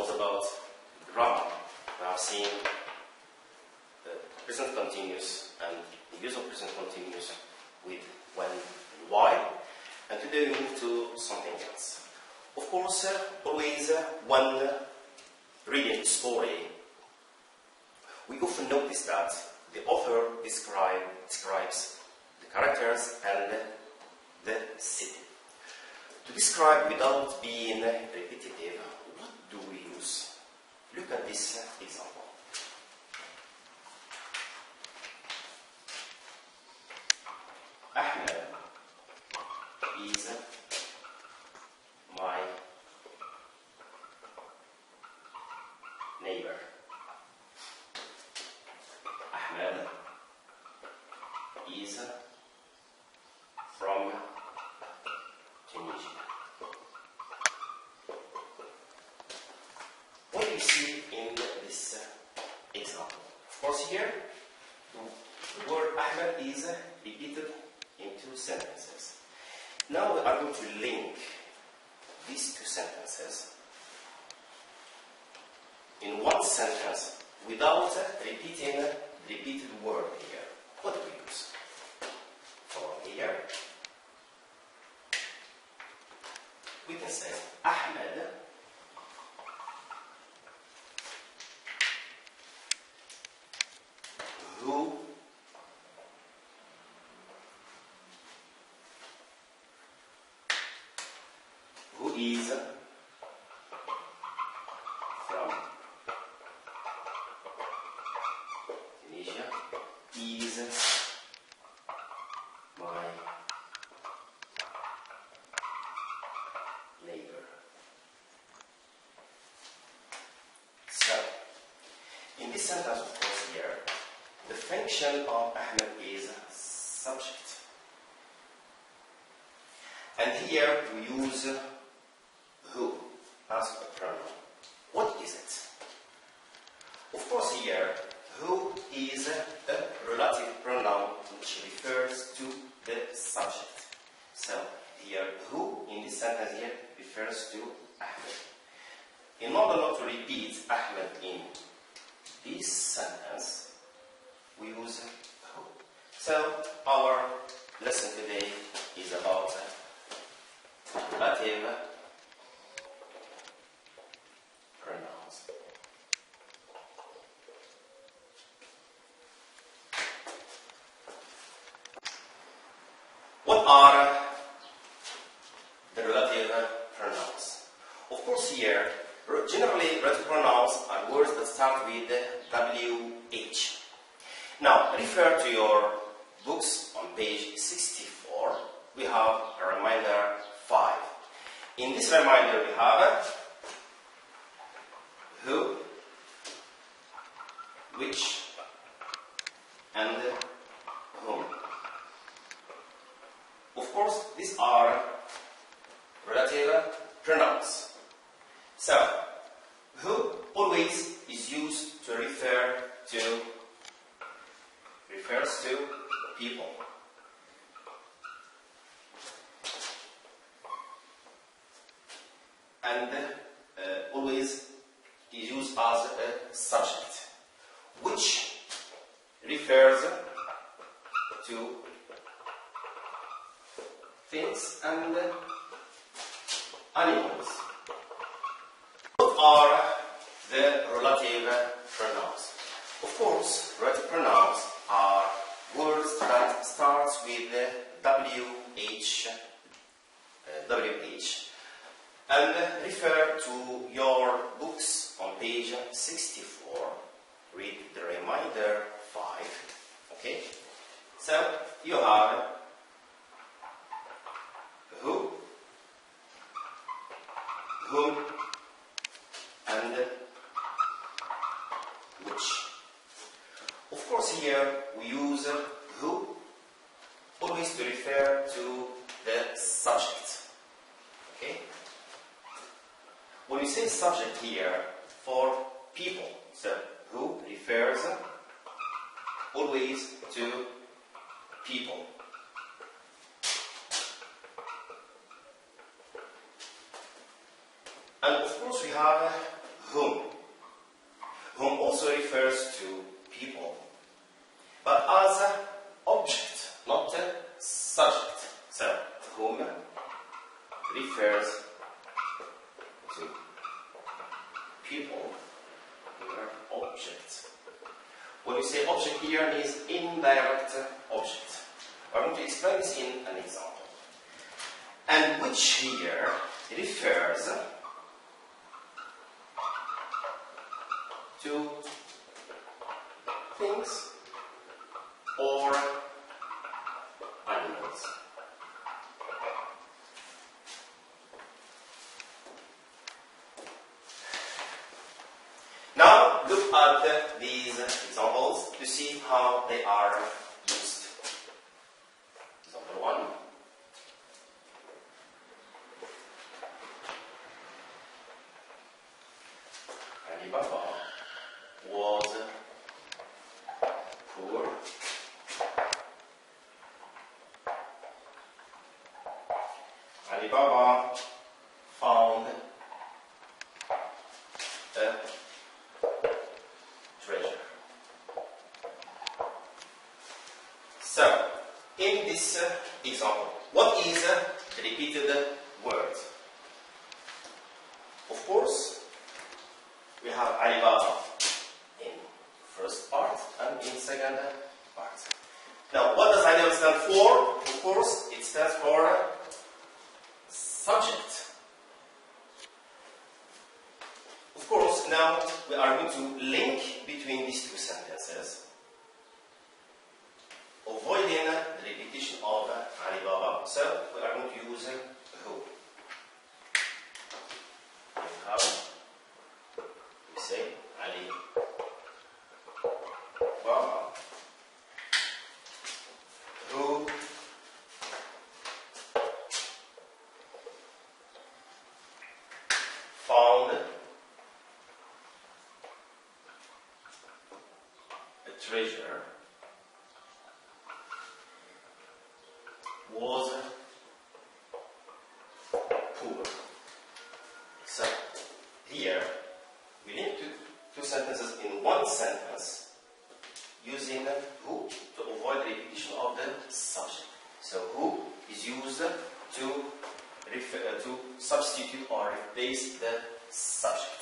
was about grammar. We have seen the present continuous and the use of present continuous with when and why. And today we move to something else. Of course, always when reading a story, we often notice that the author describes the characters and the city. To describe without being repetitive, what do we use? Look at this example. Ahmed is my neighbor. Ahmed is from Tunisia. What do you see in this example? Of course, here the word Ahmed is repeated in two sentences. Now we are going to link these two sentences in one sentence without repeating the repeated word here. What do we use? For here, we can say Ahmed who is from Tunisia is my neighbor. So, in this sentence, of course, here, the function of Ahmed is subject. And here we use who as a pronoun. What is it? Of course, here, who is a relative pronoun which refers to the subject. So, here, who in this sentence here refers to Ahmed. In order not to repeat Ahmed in this sentence, we use who. So, our lesson today is about relative pronouns. What are the relative pronouns? Of course, here, generally relative pronouns are words that start with WH. Now, refer to your books on page 64. We have a reminder 5. In this reminder, we have who, which, and whom. Of course, these are relative pronouns. So, who always is used to refers to people. And always is used as a subject, which refers to things and animals. What are the relative pronouns? Of course, relative pronouns are words that start with WH and refer to your books on page 64. Read the reminder 5. Okay? So, you have who, whom, and which. Of course, here we use who always to refer to the subject. Okay? When we say subject here for people, so who refers always to people. And of course we have whom. Whom also refers to people, but as an object, not a subject. So, whom refers to people, object. When we say object here, it means indirect object. I'm going to explain this in an example. And which here refers to things or animals. Now look at these examples to see how they are used. Example 1. Ali Baba was poor. Ali Baba found a treasure. So, in this example, what is the repeated word? Of course, we have Ali Baba in first part and in second part. Now, what does Ali Baba stand for? Of course, it stands for subject. Of course, now we are going to link between these two sentences, avoiding the repetition of Ali Baba. So, we are going to use who. We say Ali Baba, who found a treasure, was poor. So here we link two sentences in one sentence using who to avoid repetition of the subject. So who is used to substitute or replace the subject.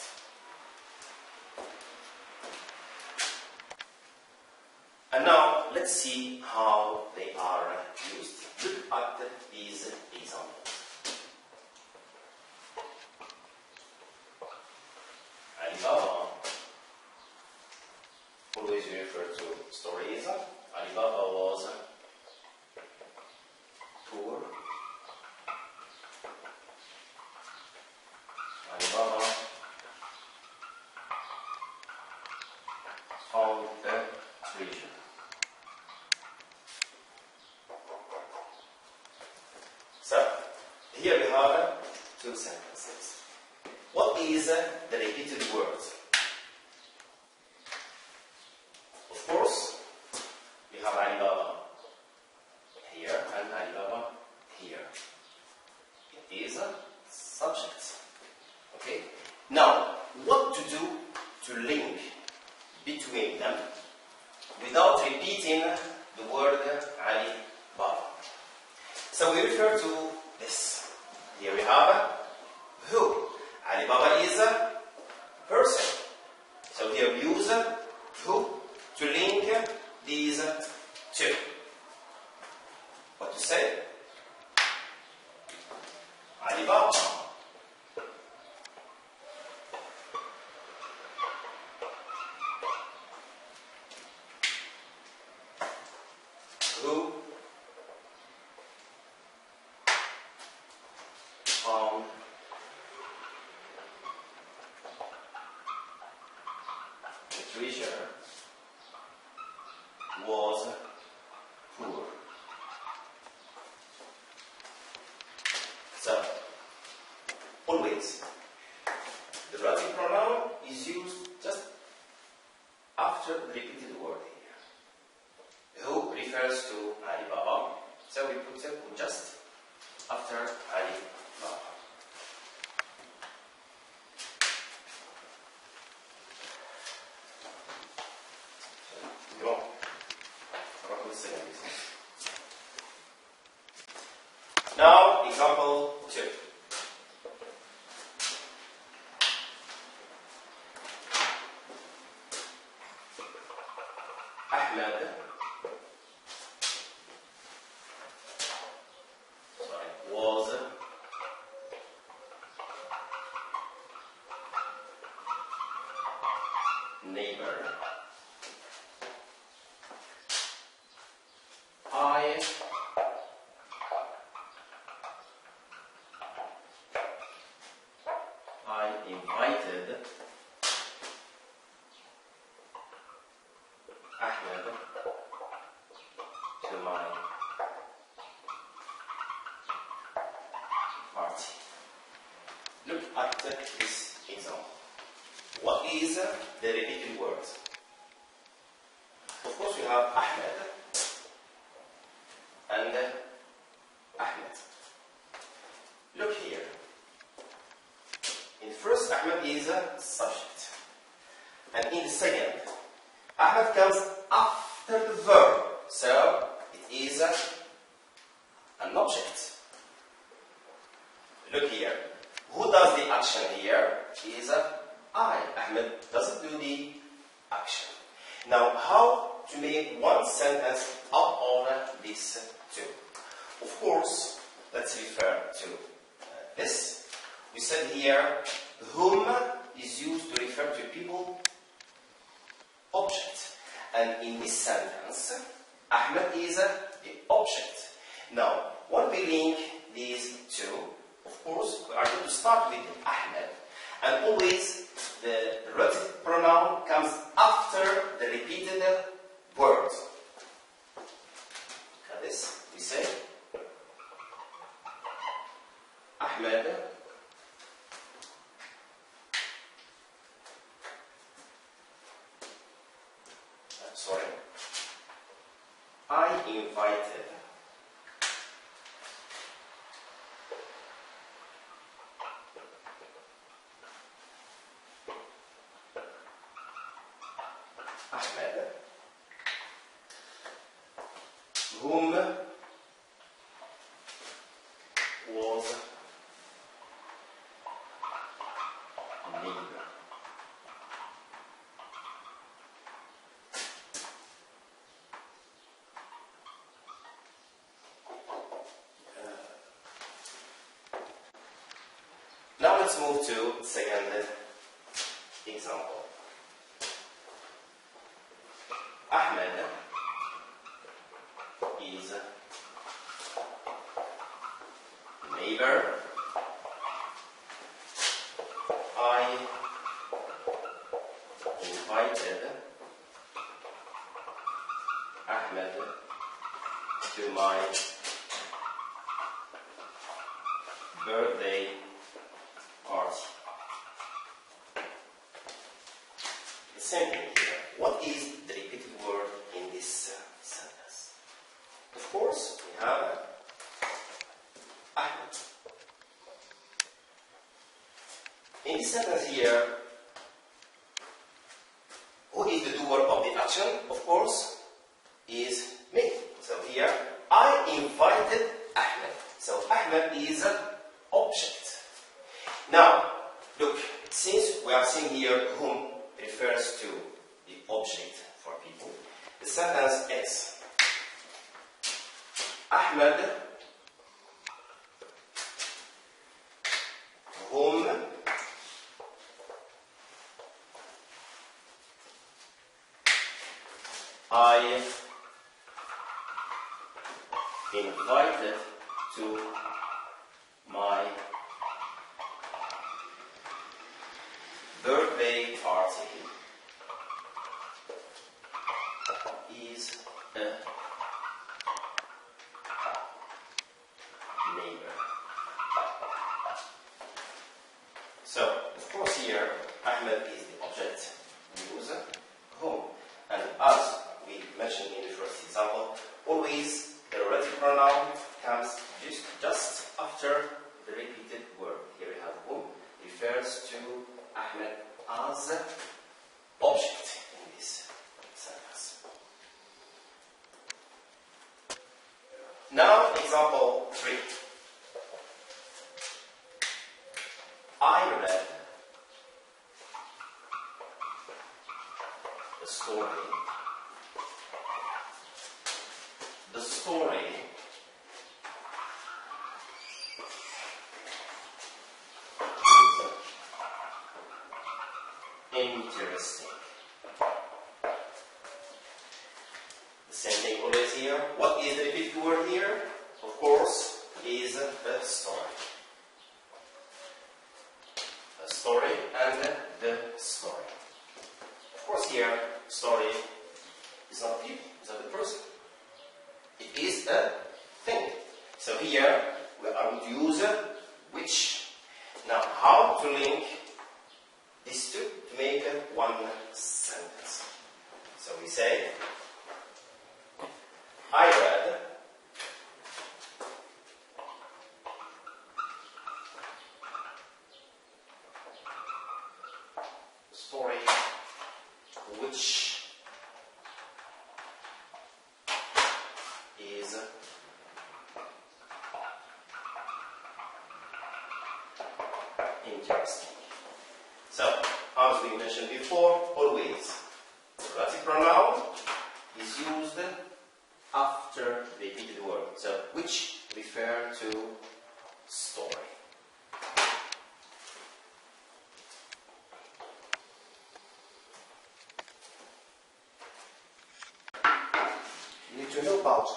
And now let's see how they are used. Look at these examples. Ali Baba, always refer to stories. Ali Baba was poor. Ali Baba found the treasure. So, here we have two sentences. What is the repeated word? Of course, we have Ali Baba here and Ali Baba here. It is a subject. Okay? Now, what to do to link between them without repeating the word Ali Baba? So we refer to this. Here we have who. Ali Baba is a person. So here we use who to link these two. What to say? Ali Baba who found the treasure was poor. So, always, the relative pronoun is used just after the repeated word here. Who refers to Ali Baba, so we put them just after Ali Baba. Ahmed was neighbor. I invited Ahmed to my party. Look at this example. What is the repeated word? Of course, we have Ahmed and Ahmed. Look here. In first, Ahmed is a subject. And in the second, Ahmed comes after the verb. So, it is an object. Look here. Who does the action here? It is I. Ahmed doesn't do the action. Now, how to make one sentence out of these two? Of course, let's refer to this. We said here, whom is used to refer to people, object. And in this sentence, Ahmed is the object. Now, when we link these two, of course, we are going to start with Ahmed. And always, the relative pronoun comes after the repeated word. Look at this. We say, Ahmed I invited Ahmed, whom was neighbor. Now let's move to the second example. Ahmed is neighbor. I invited Ahmed to my birthday party. The same thing here. What is the repeated word in this sentence? Of course, we have Ahmed. In this sentence here, who is the doer of the action? Of course, is me. So here, I invited Ahmed. So Ahmed is an object. Now, look, since we are seeing here whom refers to the object for people, the sentence is Ahmed, whom I invited to my birthday party is a neighbor. So, of course here, Ahmed is the object. We use whom. And as we mentioned in the first example, always the relative pronoun comes just after the repeated word. Here we have whom refers to Ahmed as object in this sentence. Now, example 3. I read a story the story is interesting. The same thing always here. What is the repeated word here? Of course, is a story. A story and the story. Of course, here, story is not people, it's not the person. It is a thing. So here, we are going to use which. Now, how to link these two to make one sentence? So we say, I read a story which is interesting. So, as we mentioned before, always the relative pronoun is used after the repeated word. So, which refer to story. You need to know about.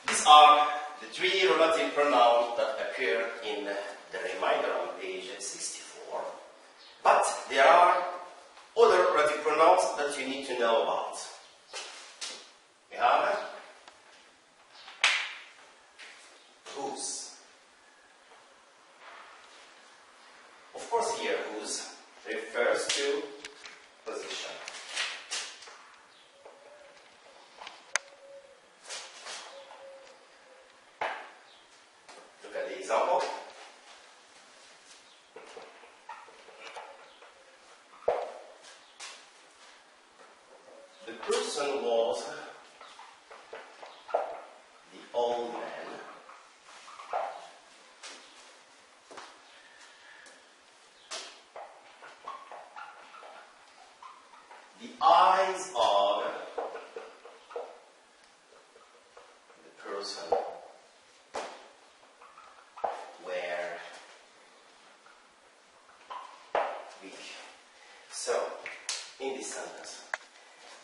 These are the three relative pronouns that appear in the reminder on page 64. But there are other relative pronouns that you need to know about. We have whose. Of course, here whose refers to position. Look at the example. The person was the old man. The eyes of the person were weak. So, in this sentence,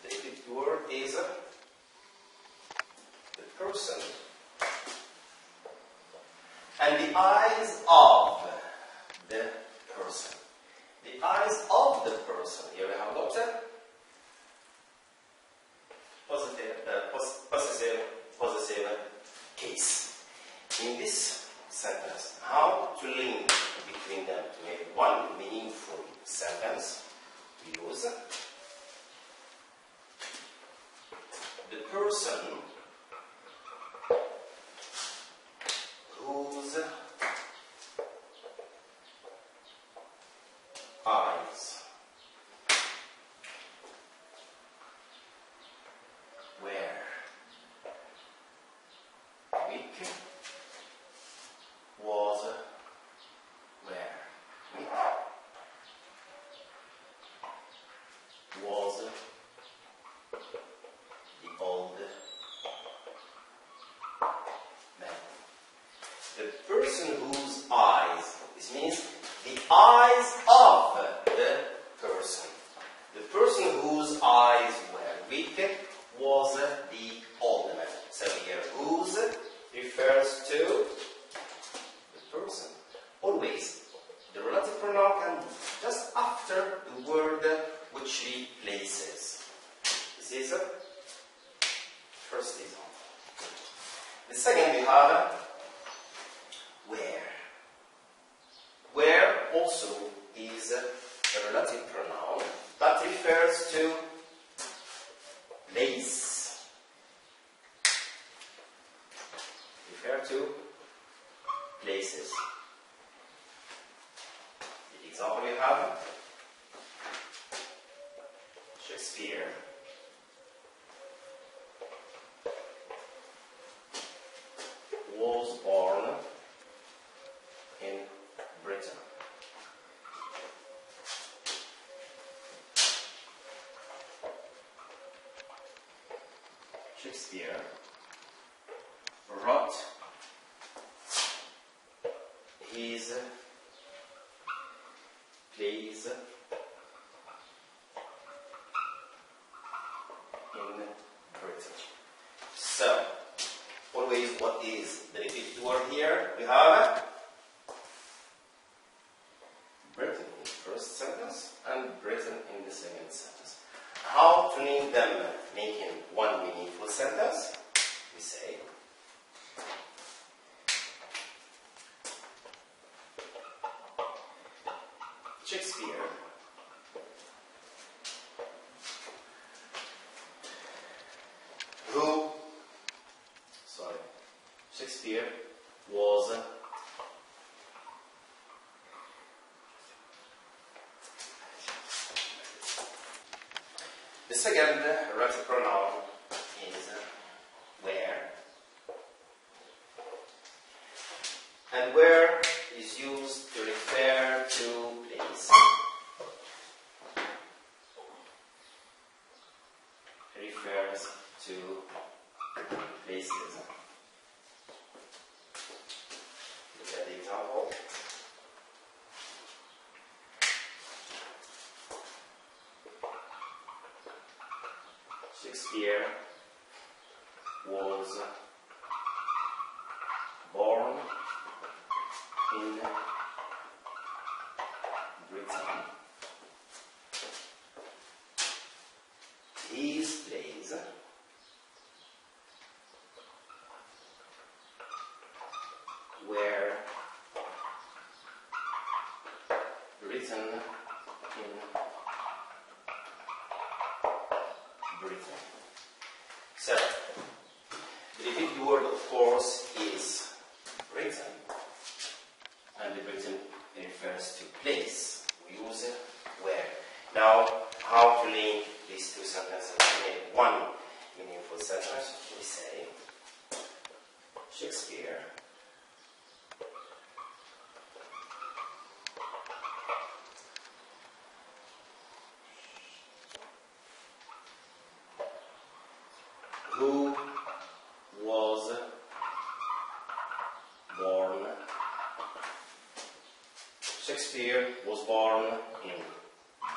the repeated word is the person and the eyes of the person. The eyes of the person. Here we have got possessive case. In this sentence, how to link between them to make one meaningful sentence? We use the person whose eyes were weak was where weak was the old man. The person whose eyes, this means the eyes of the person. The person whose eyes were weak was the old man. So here, whose refers to the person. Always, the relative pronoun comes just after the word which replaces. This is the first example. The second we have where. Where also is a relative pronoun that refers to place. Refer to places. The example we have, Shakespeare was born in Britain. Shakespeare wrote his plays in Britain. So, always what is the repeated word here? We have Britain in the first sentence and Britain in the second sentence. How to link them, making one meaningful sentence? We say Shakespeare Shakespeare was the second relative pronoun is where, and where is used to refer to place. Refers to places. Look at the example. Shakespeare was born in Britain. His plays were written in Britain. So, the repeated word, of course, is Britain, and the Britain refers to place. We use where. Now, how to link these two sentences to make one meaningful sentence? We say Shakespeare who was born. Shakespeare was born in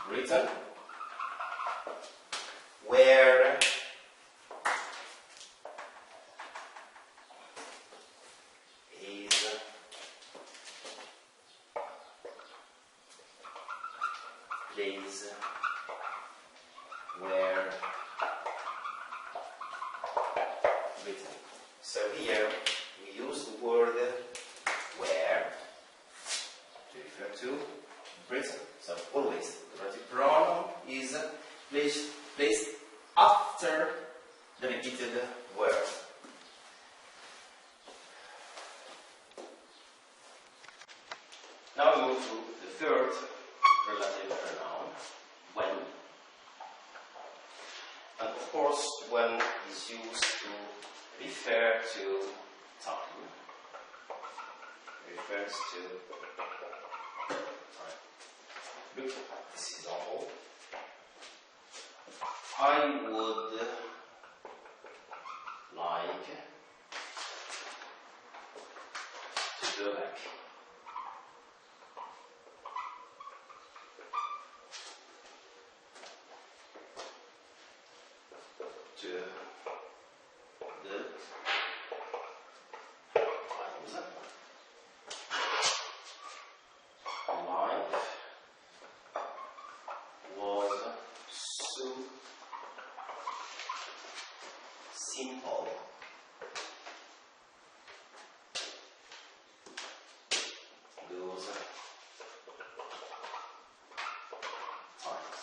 Britain, where his plays were written. So here we use the word where to refer to Britain. So always the relative pronoun is placed after the repeated word. Now we move to the third relative pronoun, when. And of course, when is used to refer to time. Refers to time. Look at this example. I would like to go back to the life was so simple. Those times.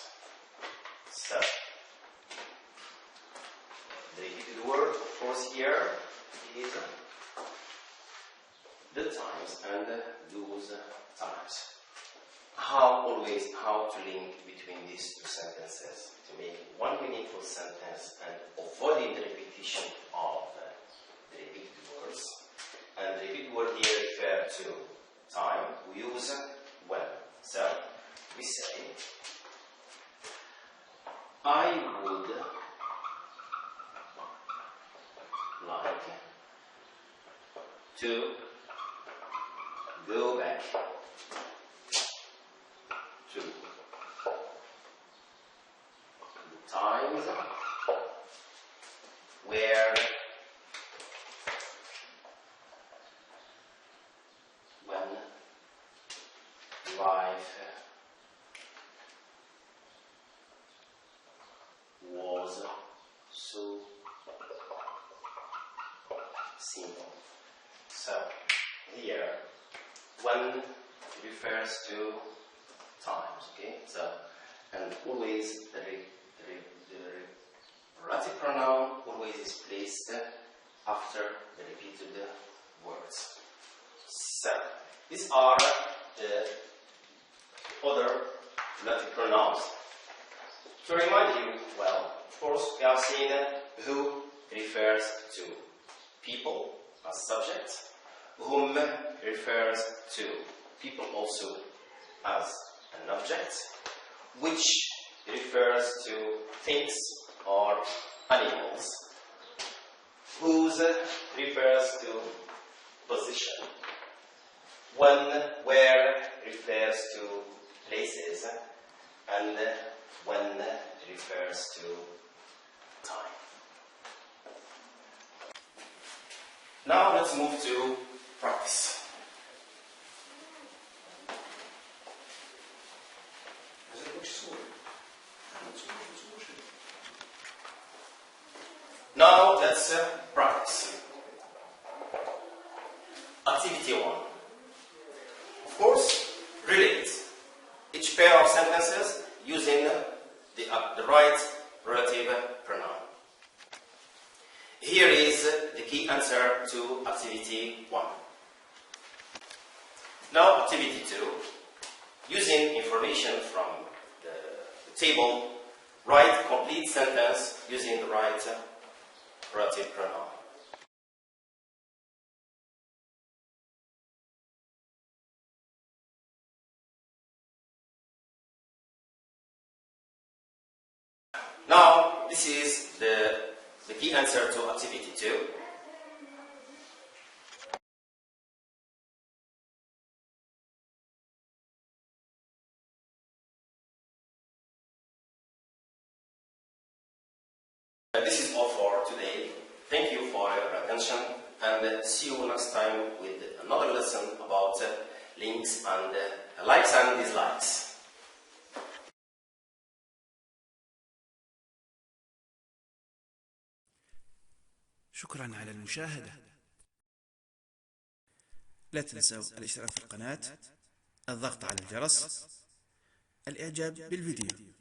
So, the repeated word, of course, here is the times and those times. How to link between these two sentences to make one meaningful sentence and avoiding the repetition of the repeated words. And the repeated word here refers to time. We use when. So we say, I would to go back to the times where when life was so simple. So here, when refers to times, okay? So, and always the relative pronoun always is placed after the repeated words. So, these are the other relative pronouns. To remind you, well, of course, we have seen who refers to people as subject, whom refers to people also as an object, which refers to things or animals, whose refers to position, when, where refers to places, and when refers to time. Now let's move to practice. Now let's practice. Activity 1. Of course, relate each pair of sentences using the right relative pronoun. Here is the key answer to activity 1. Now activity 2. Using information from the table, write complete sentence using the right relative pronoun. Now, this is the key answer to activity 2. This is all for today. Thank you for your attention, and see you next time with another lesson about links and likes and dislikes. شكرا على المشاهدة. لا تنسوا الاشتراك في القناة، الضغط على الجرس، الإعجاب بالفيديو.